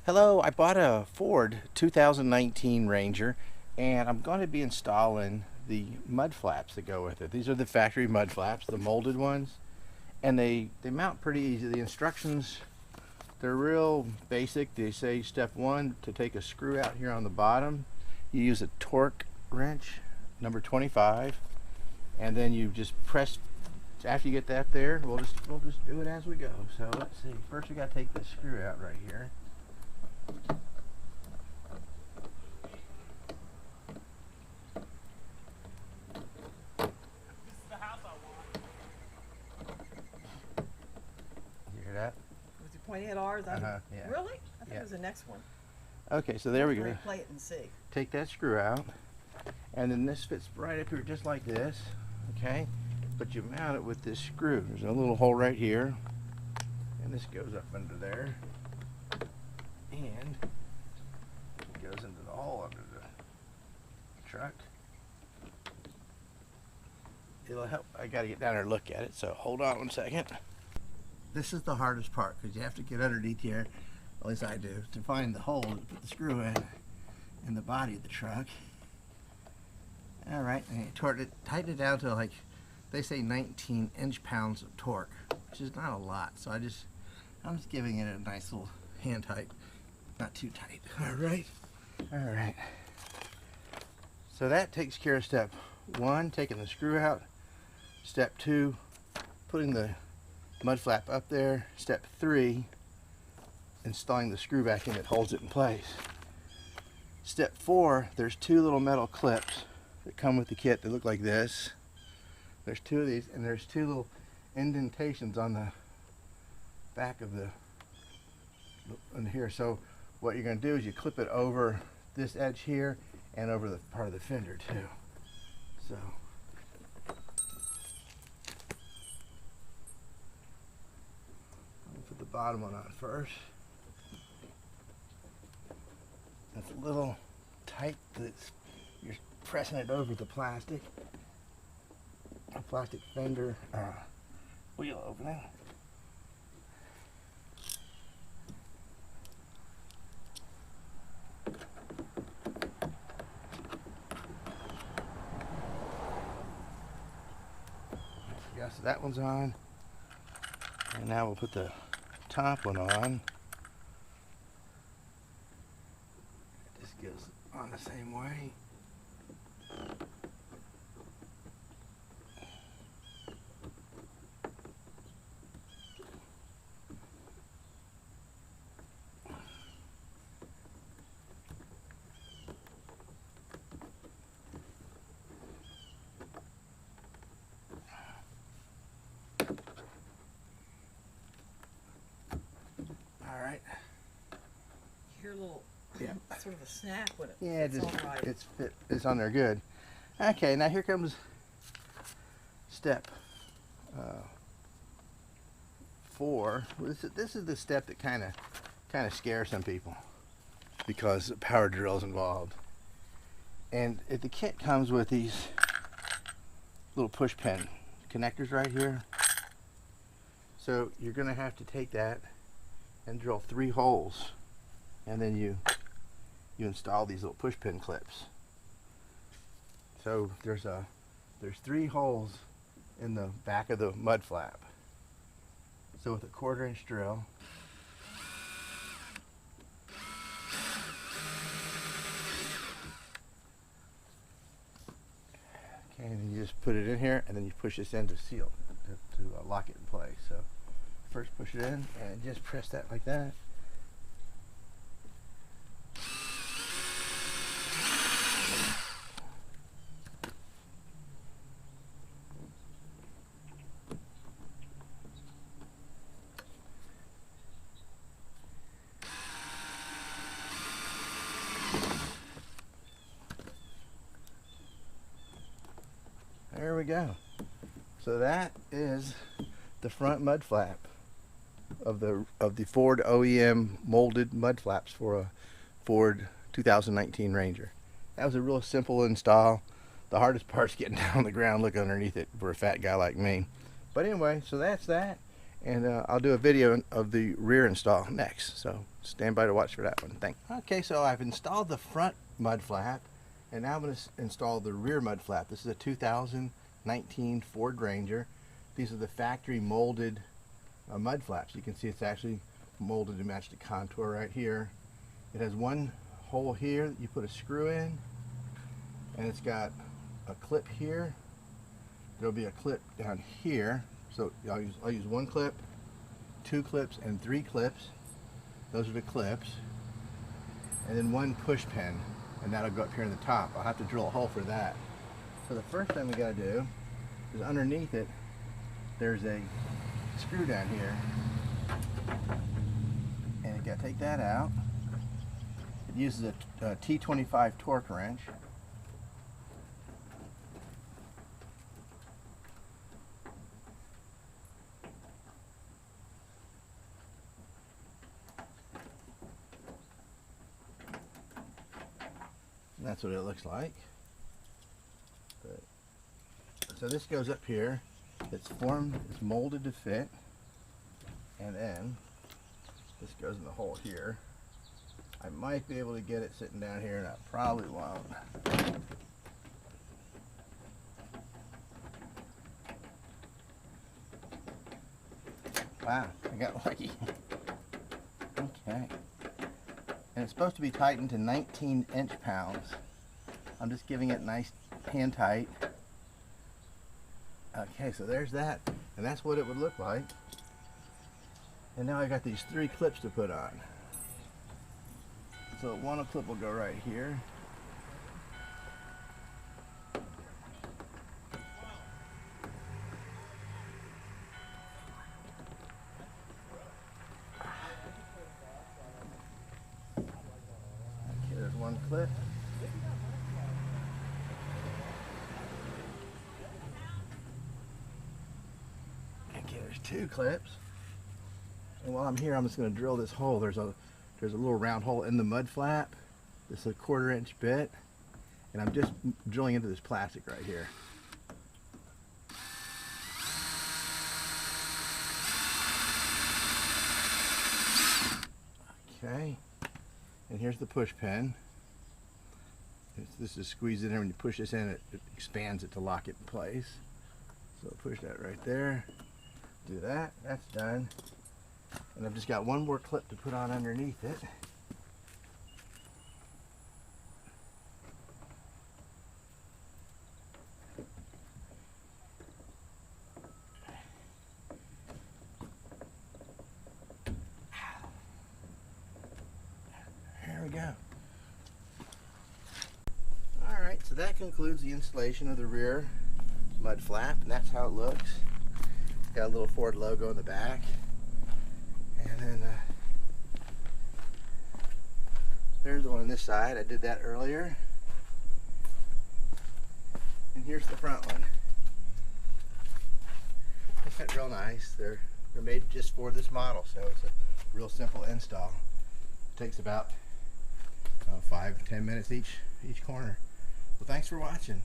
Hello, I bought a Ford 2019 Ranger and I'm going to be installing the mud flaps that go with it. These are the factory mud flaps, the molded ones, and they mount pretty easy. The instructions, they're real basic. They say step one, to take a screw out here on the bottom, you use a torque wrench, number 25, and then you just press. After you get that there, we'll just do it as we go. So let's see. First we got to take this screw out right here. You hear that? Was he pointing at ours? Yeah. Really? I think it was the next one. Okay, so there we go. Replay it and see. Take that screw out, and then this fits right up here just like this, okay? But you mount it with this screw. There's a little hole right here, and this goes up under there, and it goes into the hole under the truck. It'll help. I gotta get down there and look at it, so hold on 1 second. This is the hardest part, because you have to get underneath here, at least I do, to find the hole to put the screw in the body of the truck. All right, and you tighten it down to, like they say, 19 inch-pounds of torque, which is not a lot. So I'm just giving it a nice little hand tight, not too tight. All right. So that takes care of step one, taking the screw out. Step two, putting the mud flap up there. Step three, installing the screw back in that holds it in place. Step four, there's two little metal clips that come with the kit that look like this. There's two of these, and there's two little indentations on the back of in here. So what you're going to do is you clip it over this edge here and over the part of the fender too. So I'll put the bottom one on first. It's a little tight. You're pressing it over the plastic. A plastic fender wheel opening. Yeah, so that one's on. And now we'll put the top one on. This goes on the same way. All right. You hear a little, sort of a snap when it Yeah, all right. it's on there good. Okay, now here comes step 4. This is the step that kind of scares some people because the power drill is involved. And the kit comes with these little push pin connectors right here. So you're going to have to take that and drill 3 holes, and then you install these little push pin clips. So there's 3 holes in the back of the mud flap. So with a 1/4 inch drill, okay, and then you just put it in here, and then you push this in to seal it, to lock it in place. So first push it in and just press that like that. There we go. So that is the front mud flap of the Ford OEM molded mud flaps for a Ford 2019 Ranger. That was a real simple install. The hardest part's getting down on the ground, looking underneath it for a fat guy like me. But anyway, so that's that. And I'll do a video of the rear install next, so stand by to watch for that one. Thanks. Okay, so I've installed the front mud flap, and now I'm going to install the rear mud flap. This is a 2019 Ford Ranger. These are the factory molded mud flaps. You can see it's actually molded to match the contour right here. It has one hole here that you put a screw in, and it's got a clip here. There'll be a clip down here. So I'll use one clip, two clips, and three clips. Those are the clips. And then one push pin, and that'll go up here in the top. I'll have to drill a hole for that. So the first thing we gotta do is underneath it, there's a screw down here. And you gotta take that out. It uses a T25 torque wrench. That's what it looks like. So this goes up here. It's formed, it's molded to fit, and then this goes in the hole here. I might be able to get it sitting down here, and I probably won't. Wow, I got lucky. Okay. And it's supposed to be tightened to 19 inch-pounds. I'm just giving it nice hand tight. Okay, so there's that. And that's what it would look like. And now I got these three clips to put on. So one clip will go right here. One clip. Okay, there's two clips. And while I'm here, I'm just going to drill this hole. There's a little round hole in the mud flap. This is a 1/4 inch bit, and I'm just drilling into this plastic right here. Okay, and here's the push pin. This is squeezed in there. When you push this in, it expands it to lock it in place. So push that right there. Do that. That's done. And I've just got one more clip to put on underneath it. There we go. So that concludes the installation of the rear mud flap, and that's how it looks. Got a little Ford logo in the back, and then there's the one on this side. I did that earlier, and here's the front one. They fit real nice. They're made just for this model, so it's a real simple install. It takes about 5 to 10 minutes each corner. Well, thanks for watching.